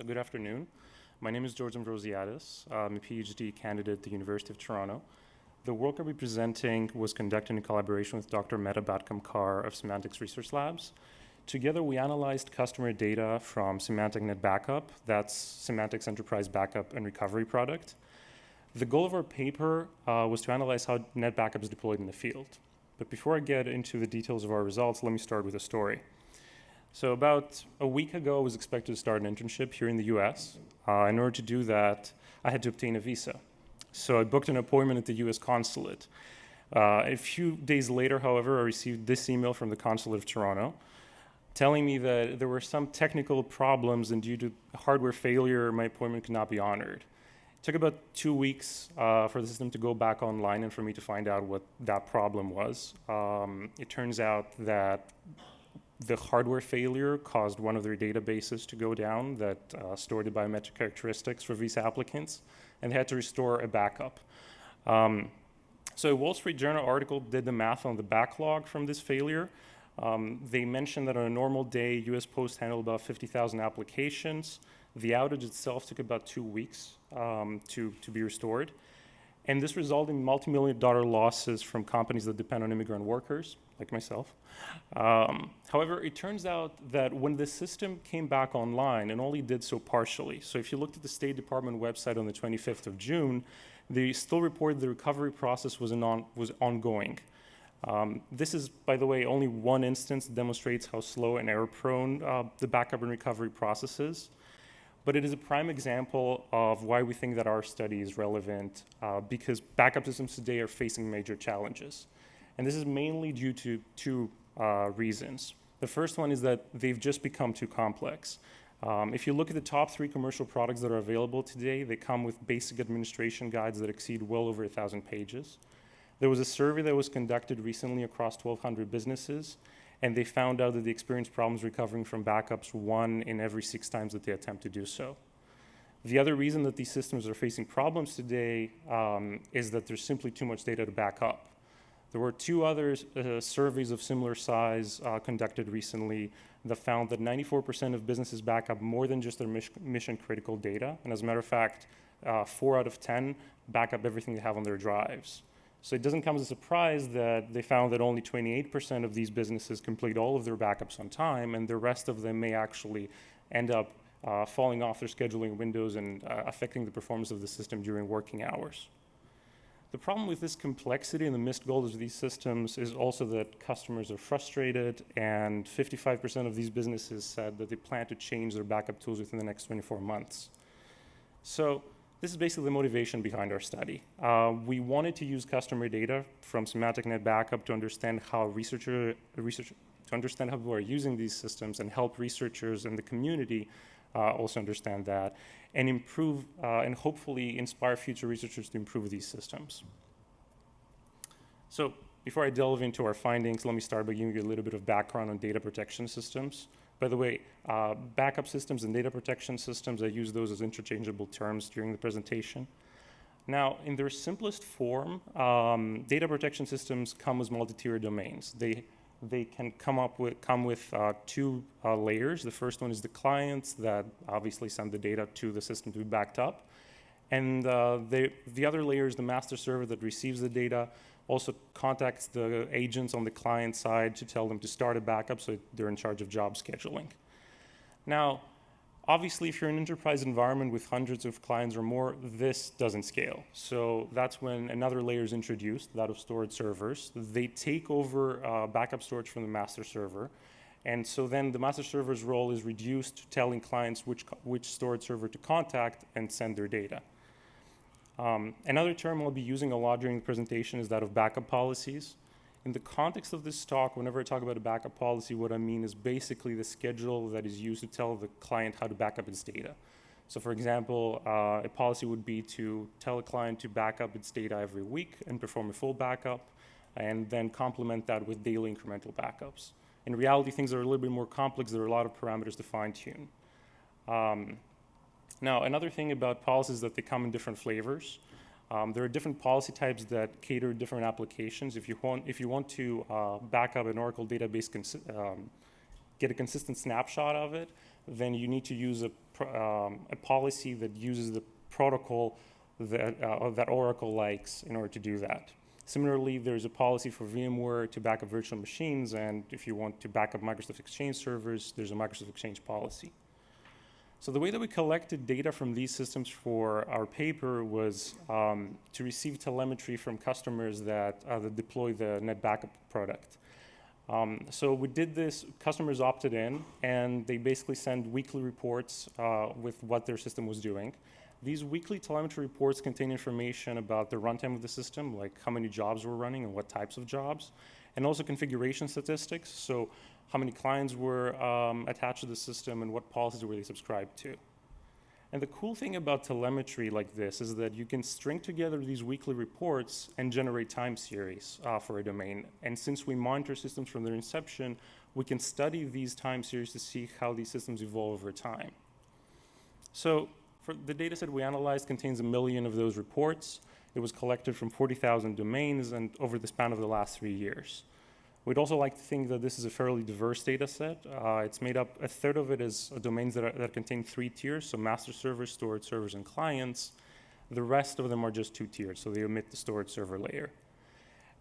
So good afternoon. My name is George Amvrosiadis. I'm a PhD candidate at the University of Toronto. The work I'll be presenting was conducted in collaboration with Dr. Medha Bhadkamkar of Symantec's research labs. Together, we analyzed customer data from Symantec NetBackup, that's Symantec's enterprise backup and recovery product. The goal of our paper was to analyze how NetBackup is deployed in the field. But before I get into the details of our results, let me start with a story. So about a week ago, I was expected to start an internship here in the US. In order to do that, I had to obtain a visa. So I booked an appointment at the US consulate. A few days later, however, I received this email from the consulate of Toronto telling me that there were some technical problems and due to hardware failure, my appointment could not be honored. It took about 2 weeks for the system to go back online and for me to find out what that problem was. It turns out that the hardware failure caused one of their databases to go down that stored the biometric characteristics for visa applicants, and they had to restore a backup. So a Wall Street Journal article did the math on the backlog from this failure. They mentioned that on a normal day, US Post handled about 50,000 applications. The outage itself took about 2 weeks to be restored. And this resulted in multi-million-dollar losses from companies that depend on immigrant workers, like myself. However, it turns out that when the system came back online, it only did so partially. So if you looked at the State Department website on the 25th of June, they still reported the recovery process was ongoing. This is, by the way, only one instance that demonstrates how slow and error-prone the backup and recovery process is. But it is a prime example of why we think that our study is relevant because backup systems today are facing major challenges. And this is mainly due to two reasons. The first one is that they've just become too complex. If you look at the top 3 commercial products that are available today, they come with basic administration guides that exceed well over 1,000 pages. There was a survey that was conducted recently across 1,200 businesses, and they found out that they experience problems recovering from backups 1 in every 6 times that they attempt to do so. The other reason that these systems are facing problems today is that there's simply too much data to back up. There were 2 other surveys of similar size conducted recently that found that 94% of businesses back up more than just their mission-critical data. And as a matter of fact, 4 out of 10 back up everything they have on their drives. So it doesn't come as a surprise that they found that only 28% of these businesses complete all of their backups on time, and the rest of them may actually end up falling off their scheduling windows and affecting the performance of the system during working hours. The problem with this complexity and the missed goals of these systems is also that customers are frustrated, and 55% of these businesses said that they plan to change their backup tools within the next 24 months. So this is basically the motivation behind our study. We wanted to use customer data from Symantec NetBackup to understand how people are using these systems and help researchers in the community also understand that and improve and hopefully inspire future researchers to improve these systems. So before I delve into our findings, let me start by giving you a little bit of background on data protection systems. By the way, backup systems and data protection systems, I use those as interchangeable terms during the presentation. Now, in their simplest form, data protection systems come as multi-tier domains. They can come with 2 layers. The first one is the clients that obviously send the data to the system to be backed up. And the other layer is the master server that receives the data, also contacts the agents on the client side to tell them to start a backup so they're in charge of job scheduling. Now, obviously, if you're in an enterprise environment with hundreds of clients or more, this doesn't scale. So that's when another layer is introduced, that of storage servers. They take over backup storage from the master server. And so then the master server's role is reduced to telling clients which storage server to contact and send their data. Another term I'll be using a lot during the presentation is that of backup policies. In the context of this talk, whenever I talk about a backup policy, what I mean is basically the schedule that is used to tell the client how to back up its data. So for example, a policy would be to tell a client to back up its data every week and perform a full backup, and then complement that with daily incremental backups. In reality, things are a little bit more complex. There are a lot of parameters to fine-tune. Now, another thing about policies is that they come in different flavors. There are different policy types that cater to different applications. If you want to back up an Oracle database, get a consistent snapshot of it, then you need to use a policy that uses the protocol that Oracle likes in order to do that. Similarly, there's a policy for VMware to back up virtual machines, and if you want to back up Microsoft Exchange servers, there's a Microsoft Exchange policy. So the way that we collected data from these systems for our paper was to receive telemetry from customers that deploy the NetBackup product. So we did this, customers opted in, and they basically send weekly reports with what their system was doing. These weekly telemetry reports contain information about the runtime of the system, like how many jobs were running and what types of jobs, and also configuration statistics, so how many clients were attached to the system and what policies were they subscribed to. And the cool thing about telemetry like this is that you can string together these weekly reports and generate time series for a domain. And since we monitor systems from their inception, we can study these time series to see how these systems evolve over time. So for the data set we analyzed contains 1 million of those reports. It was collected from 40,000 domains and over the span of the last 3 years. We'd also like to think that this is a fairly diverse data set. It's made up, a third of it is domains that contain 3 tiers, so master servers, storage servers, and clients. The rest of them are just 2 tiers, so they omit the storage server layer.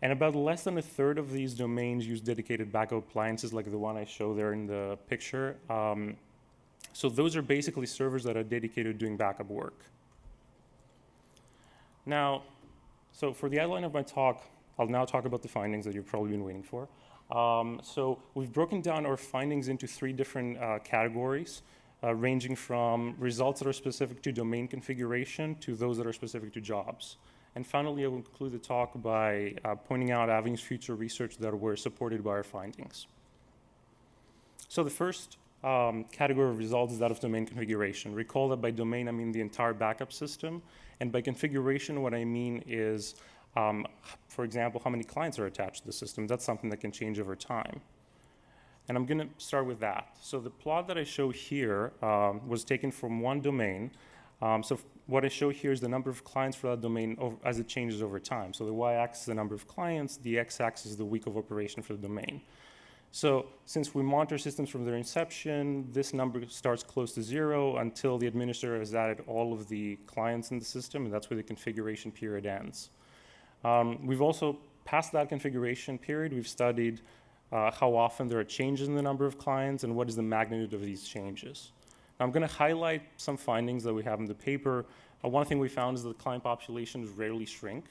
And about less than a third of these domains use dedicated backup appliances like the one I show there in the picture. So those are basically servers that are dedicated to doing backup work. Now, so for the outline of my talk, I'll now talk about the findings that you've probably been waiting for. So we've broken down our findings into 3 different categories, ranging from results that are specific to domain configuration to those that are specific to jobs. And finally, I will conclude the talk by pointing out avenues for future research that were supported by our findings. So the first category of results is that of domain configuration. Recall that by domain, I mean the entire backup system. And by configuration, what I mean is, for example, how many clients are attached to the system. That's something that can change over time. And I'm going to start with that. So the plot that I show here was taken from one domain. So what I show here is the number of clients for that domain as it changes over time. So the y-axis is the number of clients, the x-axis is the week of operation for the domain. So since we monitor systems from their inception, this number starts close to 0 until the administrator has added all of the clients in the system, and that's where the configuration period ends. We've also, past that configuration period, we've studied how often there are changes in the number of clients and what is the magnitude of these changes. Now, I'm going to highlight some findings that we have in the paper. One thing we found is that the client populations rarely shrink.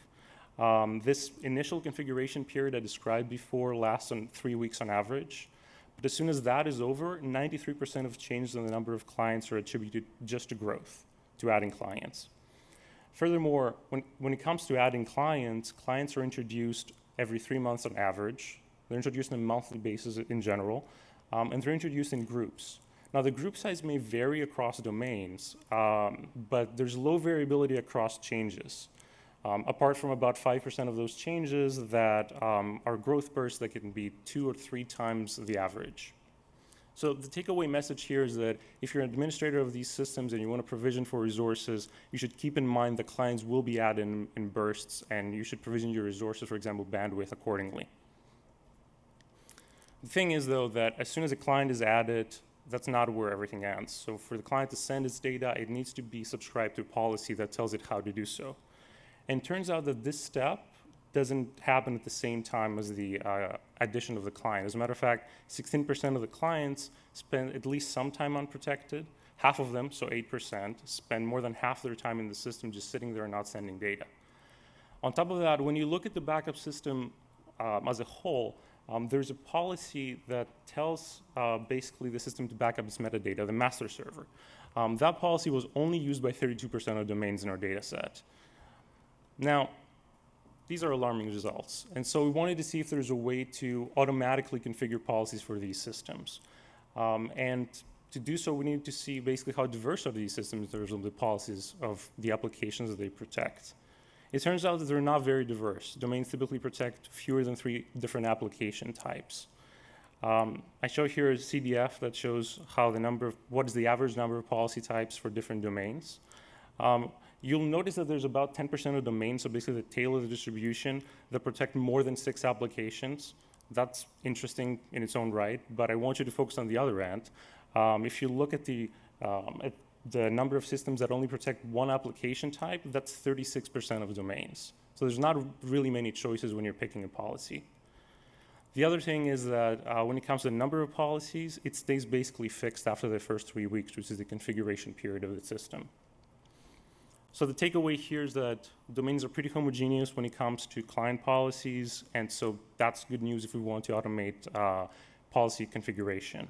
This initial configuration period I described before lasts on 3 weeks on average. But as soon as that is over, 93% of changes in the number of clients are attributed just to growth, to adding clients. Furthermore, when it comes to adding clients, clients are introduced every 3 months on average. They're introduced on a monthly basis in general, and they're introduced in groups. Now, the group size may vary across domains, but there's low variability across changes. Apart from about 5% of those changes that are growth bursts that can be 2 or 3 times the average. So the takeaway message here is that if you're an administrator of these systems and you want to provision for resources, you should keep in mind that clients will be added in bursts, and you should provision your resources, for example, bandwidth, accordingly. The thing is, though, that as soon as a client is added, that's not where everything ends. So for the client to send its data, it needs to be subscribed to a policy that tells it how to do so. And it turns out that this step doesn't happen at the same time as the addition of the client. As a matter of fact, 16% of the clients spend at least some time unprotected. Half of them, so 8%, spend more than half their time in the system just sitting there and not sending data. On top of that, when you look at the backup system as a whole, there's a policy that tells basically the system to back up its metadata, the master server. That policy was only used by 32% of domains in our data set. Now, these are alarming results. And so we wanted to see if there's a way to automatically configure policies for these systems. And to do so, we need to see basically how diverse are these systems in terms of the policies of the applications that they protect. It turns out that they're not very diverse. Domains typically protect fewer than 3 different application types. I show here a CDF that shows how what is the average number of policy types for different domains. You'll notice that there's about 10% of domains, so basically the tail of the distribution, that protect more than 6 applications. That's interesting in its own right, but I want you to focus on the other end. If you look at the number of systems that only protect one application type, that's 36% of domains. So there's not really many choices when you're picking a policy. The other thing is that when it comes to the number of policies, it stays basically fixed after the first 3 weeks, which is the configuration period of the system. So the takeaway here is that domains are pretty homogeneous when it comes to client policies, and so that's good news if we want to automate policy configuration.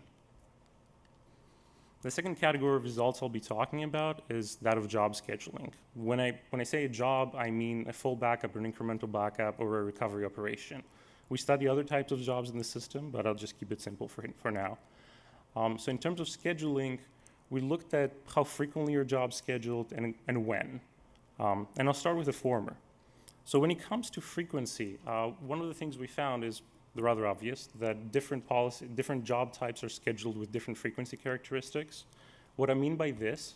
The second category of results I'll be talking about is that of job scheduling. When I say a job, I mean a full backup, an incremental backup, or a recovery operation. We study other types of jobs in the system, but I'll just keep it simple for now. So in terms of scheduling, we looked at how frequently your job's scheduled and when. And I'll start with the former. So when it comes to frequency, one of the things we found is rather obvious that different job types are scheduled with different frequency characteristics. What I mean by this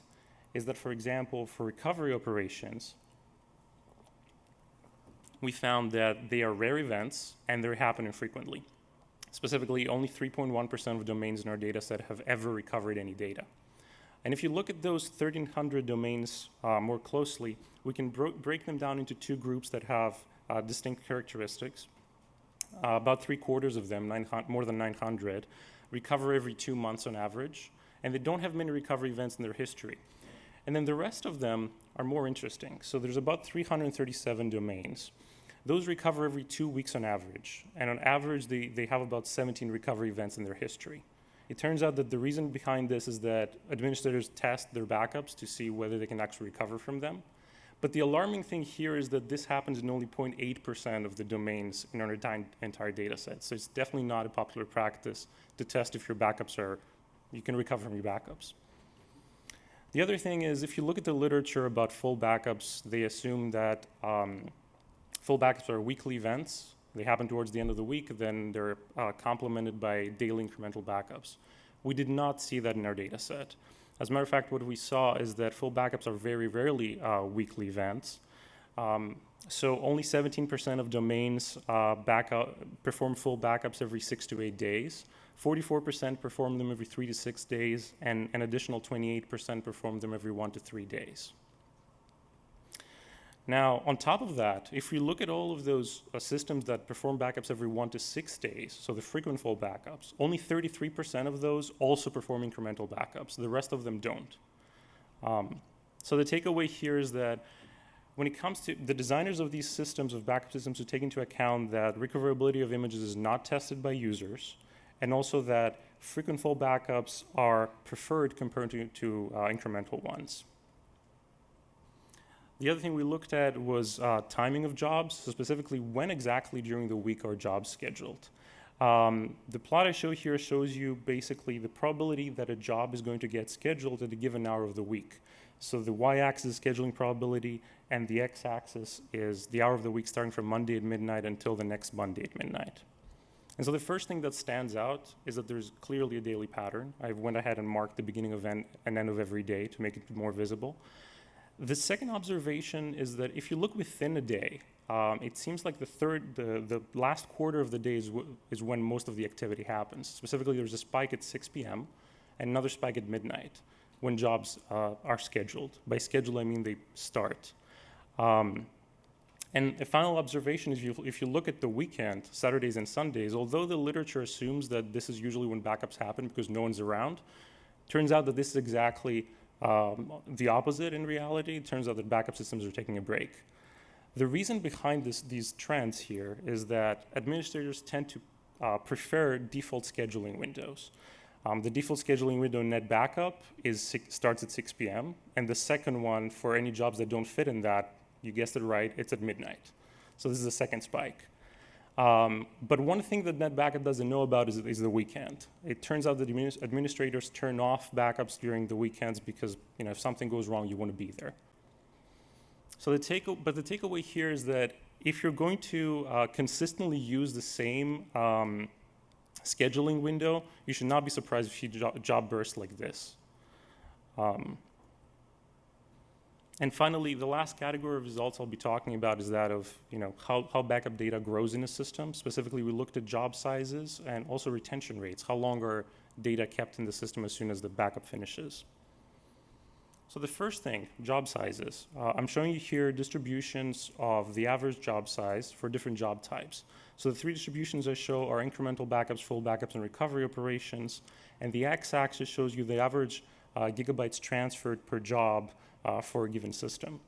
is that, for example, for recovery operations, we found that they are rare events and they happen infrequently. Specifically, only 3.1% of domains in our data set have ever recovered any data. And if you look at those 1,300 domains more closely, we can break them down into two groups that have distinct characteristics. About 3/4 of them, more than 900, recover every 2 months on average, and they don't have many recovery events in their history. And then the rest of them are more interesting. So there's about 337 domains. Those recover every 2 weeks on average, and on average, they have about 17 recovery events in their history. It turns out that the reason behind this is that administrators test their backups to see whether they can actually recover from them. But the alarming thing here is that this happens in only 0.8% of the domains in our entire data set. So it's definitely not a popular practice to test if your backups you can recover from your backups. The other thing is, if you look at the literature about full backups, they assume that full backups are weekly events. They happen towards the end of the week, then they're complemented by daily incremental backups. We did not see that in our data set. As a matter of fact, what we saw is that full backups are very rarely weekly events. So only 17% of domains perform full backups every 6 to 8 days. 44% perform them every 3 to 6 days, and an additional 28% perform them every 1 to 3 days. Now, on top of that, if we look at all of those systems that perform backups every 1 to 6 days, so the frequent full backups, only 33% of those also perform incremental backups. The rest of them don't. So the takeaway here is that when it comes to the designers of these systems, of backup systems, to take into account that recoverability of images is not tested by users, and also that frequent full backups are preferred compared to incremental ones. The other thing we looked at was timing of jobs, so specifically when exactly during the week are jobs scheduled. The plot I show here shows you basically the probability that a job is going to get scheduled at a given hour of the week. So the y-axis is scheduling probability, and the x-axis is the hour of the week starting from Monday at midnight until the next Monday at midnight. And so the first thing that stands out is that there's clearly a daily pattern. I went ahead and marked the beginning of and end of every day to make it more visible. The second observation is that if you look within a day, it seems like the last quarter of the day is when most of the activity happens. Specifically, there's a spike at 6 p.m. and another spike at midnight when jobs are scheduled. By schedule, I mean they start. And a final observation is if you look at the weekend, Saturdays and Sundays, although the literature assumes that this is usually when backups happen because no one's around, turns out that this is exactly the opposite in reality. It turns out that backup systems are taking a break. The reason behind these trends here is that administrators tend to prefer default scheduling windows. The default scheduling window in NetBackup starts at 6 p.m. and the second one for any jobs that don't fit in that, you guessed it right, it's at midnight. So this is the second spike. But one thing that NetBackup doesn't know about is the weekend. It turns out that administrators turn off backups during the weekends because if something goes wrong, you want to be there. So the takeaway here is that if you're going to consistently use the same scheduling window, you should not be surprised if you see a job burst like this. And finally, the last category of results I'll be talking about is that of how backup data grows in a system. Specifically, we looked at job sizes and also retention rates. How long are data kept in the system as soon as the backup finishes. So the first thing, job sizes. I'm showing you here distributions of the average job size for different job types. So the three distributions I show are incremental backups, full backups, and recovery operations. And the x-axis shows you the average gigabytes transferred per job for a given system.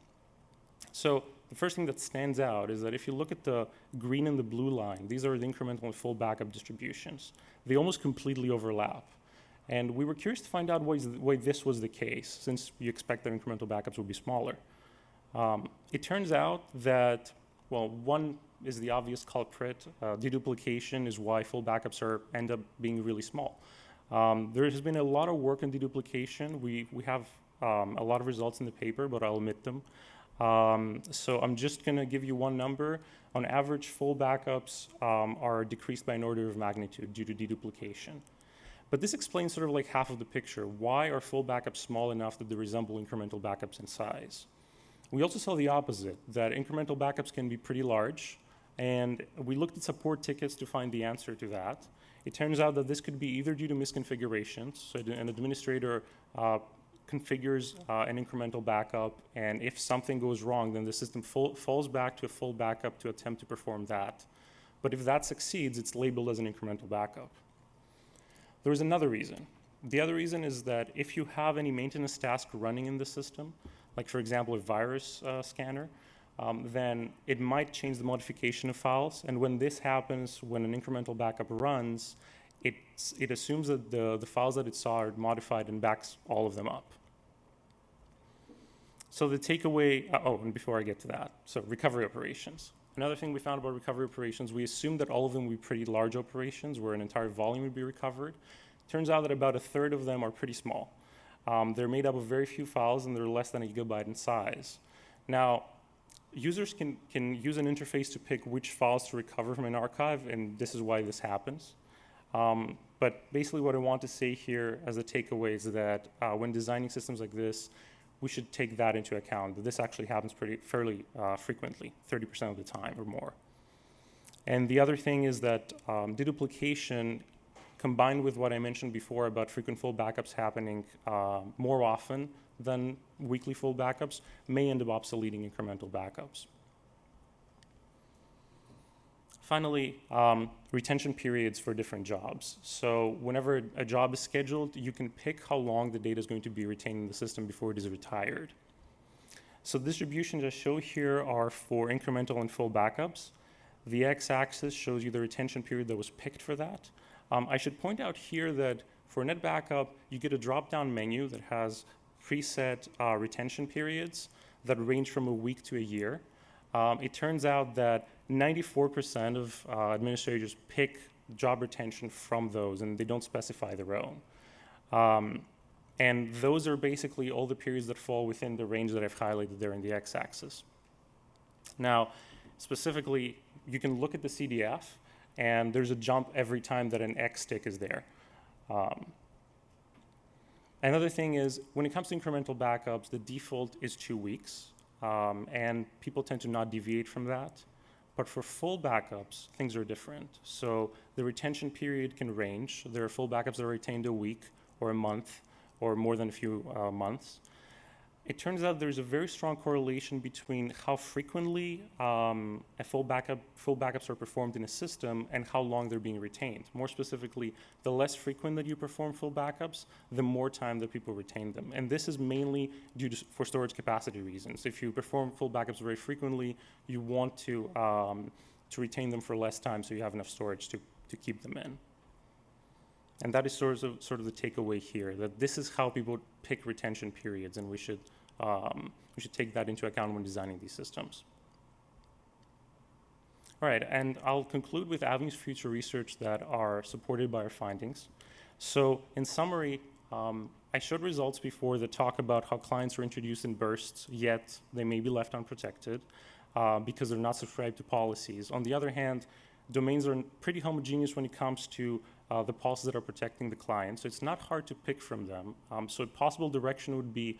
So the first thing that stands out is that if you look at the green and the blue line, these are the incremental and full backup distributions. They almost completely overlap. And we were curious to find out why this was the case, since you expect that incremental backups would be smaller. It turns out that, well, one is the obvious culprit. Deduplication is why full backups end up being really small. There has been a lot of work on deduplication. We have a lot of results in the paper, but I'll omit them. So I'm just going to give you one number. On average, full backups are decreased by an order of magnitude due to deduplication. But this explains sort of like half of the picture. Why are full backups small enough that they resemble incremental backups in size? We also saw the opposite, that incremental backups can be pretty large, and we looked at support tickets to find the answer to that. It turns out that this could be either due to misconfigurations, so an administrator configures an incremental backup, and if something goes wrong, then the system falls back to a full backup to attempt to perform that. But if that succeeds, it's labeled as an incremental backup. There is another reason. The other reason is that if you have any maintenance task running in the system, like for example a virus scanner, then it might change the modification of files, and when this happens, when an incremental backup runs, it assumes that the files that it saw are modified and backs all of them up. So the takeaway, and before I get to that, so recovery operations. Another thing we found about recovery operations, we assumed that all of them would be pretty large operations where an entire volume would be recovered. Turns out that about a third of them are pretty small. They're made up of very few files and they're less than a gigabyte in size. Now, users can use an interface to pick which files to recover from an archive, and this is why this happens. But basically what I want to say here as a takeaway is that when designing systems like this, we should take that into account. This actually happens fairly frequently, 30% of the time or more. And the other thing is that deduplication, combined with what I mentioned before about frequent full backups happening more often than weekly full backups, may end up obsoleting incremental backups. Finally, retention periods for different jobs. So whenever a job is scheduled, you can pick how long the data is going to be retained in the system before it is retired. So the distributions I show here are for incremental and full backups. The x-axis shows you the retention period that was picked for that. I should point out here that for NetBackup, you get a drop-down menu that has preset retention periods that range from a week to a year. It turns out that 94% of administrators pick job retention from those, and they don't specify their own. And those are basically all the periods that fall within the range that I've highlighted there in the x-axis. Now, specifically, you can look at the CDF, and there's a jump every time that an X tick is there. Another thing is, when it comes to incremental backups, the default is 2 weeks, and people tend to not deviate from that. But for full backups, things are different. So the retention period can range. There are full backups that are retained a week or a month or more than a few months. It turns out there's a very strong correlation between how frequently full backups are performed in a system and how long they're being retained. More specifically, the less frequent that you perform full backups, the more time that people retain them. And this is mainly for storage capacity reasons. If you perform full backups very frequently, you want to retain them for less time so you have enough storage to keep them in. And that is sort of the takeaway here, that this is how people pick retention periods, and we should take that into account when designing these systems. All right, and I'll conclude with avenues for future research that are supported by our findings. So in summary, I showed results before that talk about how clients are introduced in bursts, yet they may be left unprotected because they're not subscribed to policies. On the other hand, domains are pretty homogeneous when it comes to the policies that are protecting the client, so it's not hard to pick from them. So a possible direction would be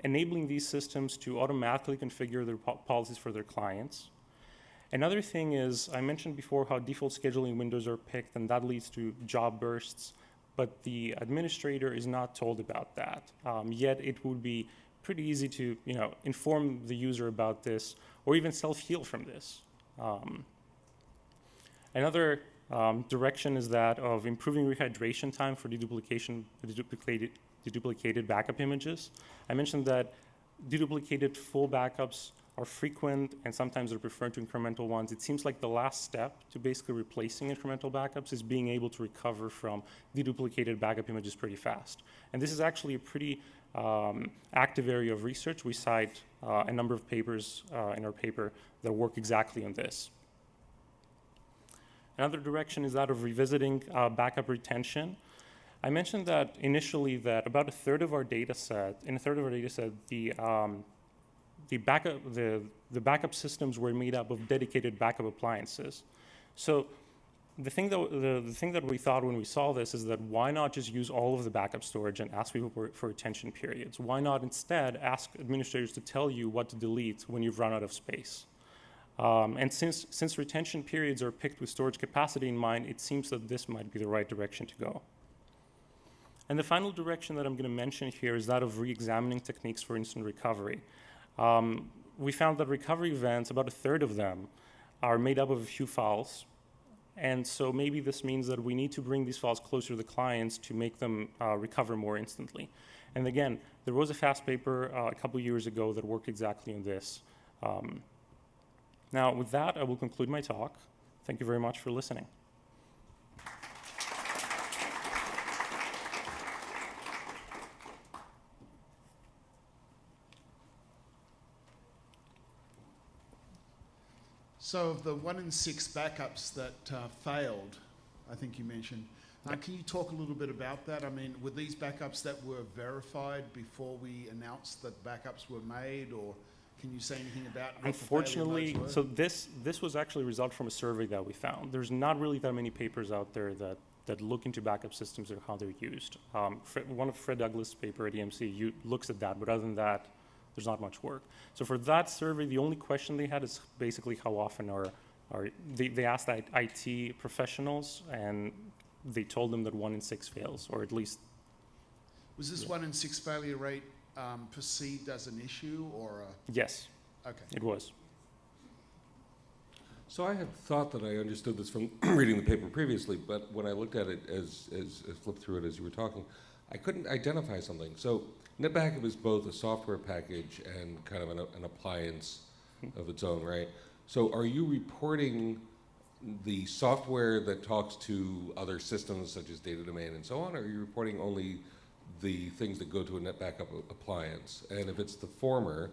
enabling these systems to automatically configure their policies for their clients. Another thing is, I mentioned before how default scheduling windows are picked, and that leads to job bursts. but the administrator is not told about that. Yet it would be pretty easy to inform the user about this or even self-heal from this. Another direction is that of improving rehydration time for deduplicated backup images. I mentioned that deduplicated full backups are frequent and sometimes they're preferred to incremental ones. It seems like the last step to basically replacing incremental backups is being able to recover from deduplicated backup images pretty fast. And this is actually a pretty active area of research. We cite a number of papers in our paper that work exactly on this. Another direction is that of revisiting backup retention. I mentioned that initially that about a third of our data set, the backup systems were made up of dedicated backup appliances. So the thing that we thought when we saw this is that why not just use all of the backup storage and ask people for retention periods? Why not instead ask administrators to tell you what to delete when you've run out of space? And since retention periods are picked with storage capacity in mind, it seems that this might be the right direction to go. And the final direction that I'm going to mention here is that of re-examining techniques for instant recovery. We found that recovery events, about a third of them, are made up of a few files. And so maybe this means that we need to bring these files closer to the clients to make them recover more instantly. And again, there was a FAST paper a couple years ago that worked exactly on this. Now, with that, I will conclude my talk. Thank you very much for listening. So of the 1 in 6 backups that failed, I think you mentioned, can you talk a little bit about that? I mean, were these backups that were verified before we announced that backups were made, or can you say anything about what Unfortunately, the failure modes so this was actually a result from a survey that we found. There's not really that many papers out there that look into backup systems or how they're used. One of Fred Douglas' paper at EMC looks at that, but other than that, there's not much work. So for that survey, the only question they had is basically how often they asked IT professionals, and they told them that 1 in 6 fails, or at least. Was this 1 in 6 failure rate perceived as an issue, or? Yes. Okay. It was. So I had thought that I understood this from reading the paper previously, but when I looked at it as flipped through it as you were talking, I couldn't identify something. So NetBackup is both a software package and kind of an appliance of its own, right? So are you reporting the software that talks to other systems such as data domain and so on, or are you reporting only the things that go to a NetBackup appliance? And if it's the former,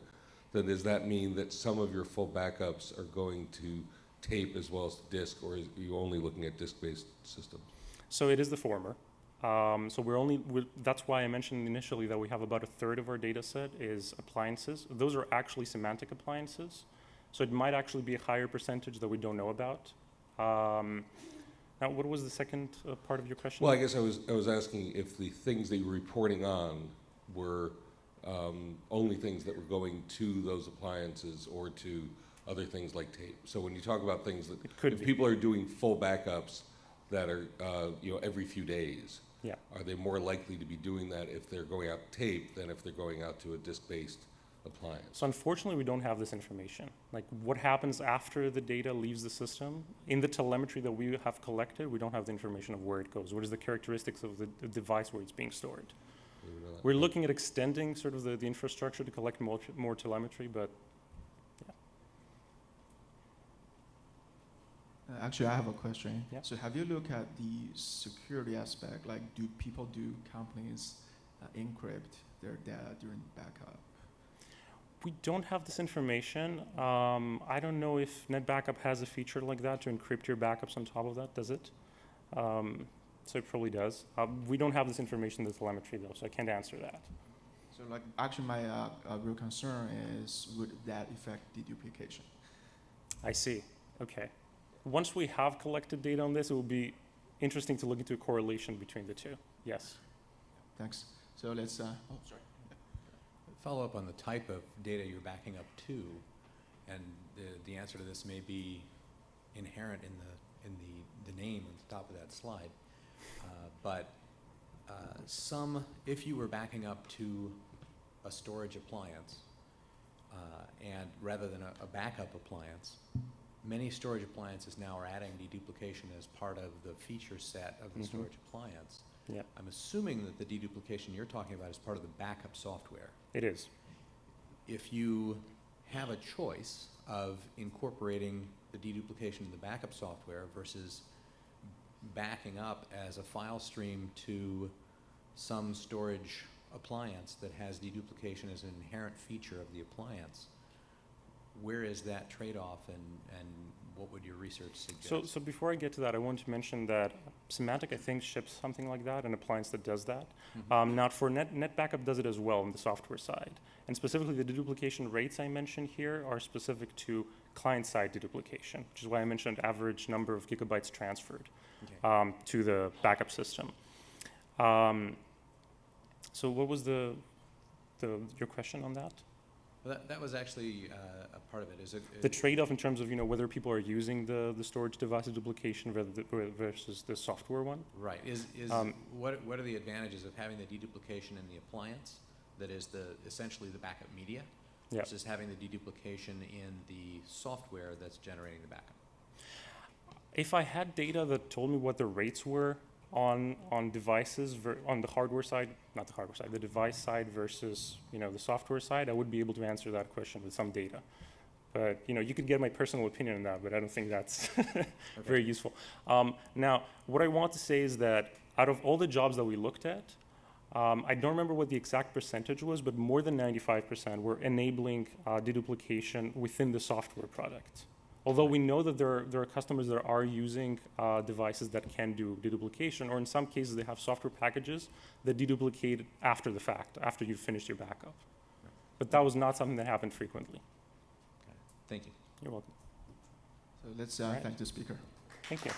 then does that mean that some of your full backups are going to tape as well as disk, or are you only looking at disk-based systems? So it is the former. That's why I mentioned initially that we have about a third of our data set is appliances. Those are actually Symantec appliances. So it might actually be a higher percentage that we don't know about. Now, what was the second part of your question? Well, I guess I was asking if the things that you were reporting on were only things that were going to those appliances or to other things like tape. So when you talk about things that if people are doing full backups that are every few days, yeah, are they more likely to be doing that if they're going out tape than if they're going out to a disk-based appliance? So unfortunately, we don't have this information. Like what happens after the data leaves the system, in the telemetry that we have collected, we don't have the information of where it goes. What is the characteristics of the device where it's being stored? We're looking at extending sort of the infrastructure to collect more telemetry, but yeah. Actually, I have a question. Yeah. So have you looked at the security aspect? Like, do companies encrypt their data during backup? We don't have this information. I don't know if NetBackup has a feature like that to encrypt your backups on top of that. Does it? So it probably does. We don't have this information in the telemetry, though, so I can't answer that. So, like, actually, my real concern is, would that affect deduplication? I see. Okay. Once we have collected data on this, it will be interesting to look into a correlation between the two. Yes. Thanks. So let's. Oh, sorry. Follow up on the type of data you're backing up to, and the answer to this may be inherent in the name at the top of that slide. But if you were backing up to a storage appliance, and rather than a backup appliance, many storage appliances now are adding deduplication as part of the feature set of the storage appliance. Yeah. I'm assuming that the deduplication you're talking about is part of the backup software. It is. If you have a choice of incorporating the deduplication in the backup software versus backing up as a file stream to some storage appliance that has deduplication as an inherent feature of the appliance, where is that trade-off, and what would your research suggest? So before I get to that, I want to mention that Symantec, I think, ships something like that, an appliance that does that. Now, for NetBackup does it as well on the software side. And specifically, the deduplication rates I mentioned here are specific to client-side deduplication, which is why I mentioned average number of gigabytes transferred to the backup system. So what was your question on that? Well, that was actually a part of it. Is it The trade-off in terms of whether people are using the storage device duplication versus the software one? right? What are the advantages of having the deduplication in the appliance, that is essentially the backup media, versus having the deduplication in the software that's generating the backup? If I had data that told me what the rates were on devices on the hardware side, not the hardware side, the device side versus the software side, I would be able to answer that question with some data. But you could get my personal opinion on that, but I don't think that's very useful. Now, what I want to say is that out of all the jobs that we looked at, I don't remember what the exact percentage was, but more than 95% were enabling deduplication within the software product. Although we know that there are customers that are using devices that can do deduplication, or in some cases they have software packages that deduplicate after the fact, after you've finished your backup. But that was not something that happened frequently. Thank you. You're welcome. So let's Right. thank the speaker. Thank you.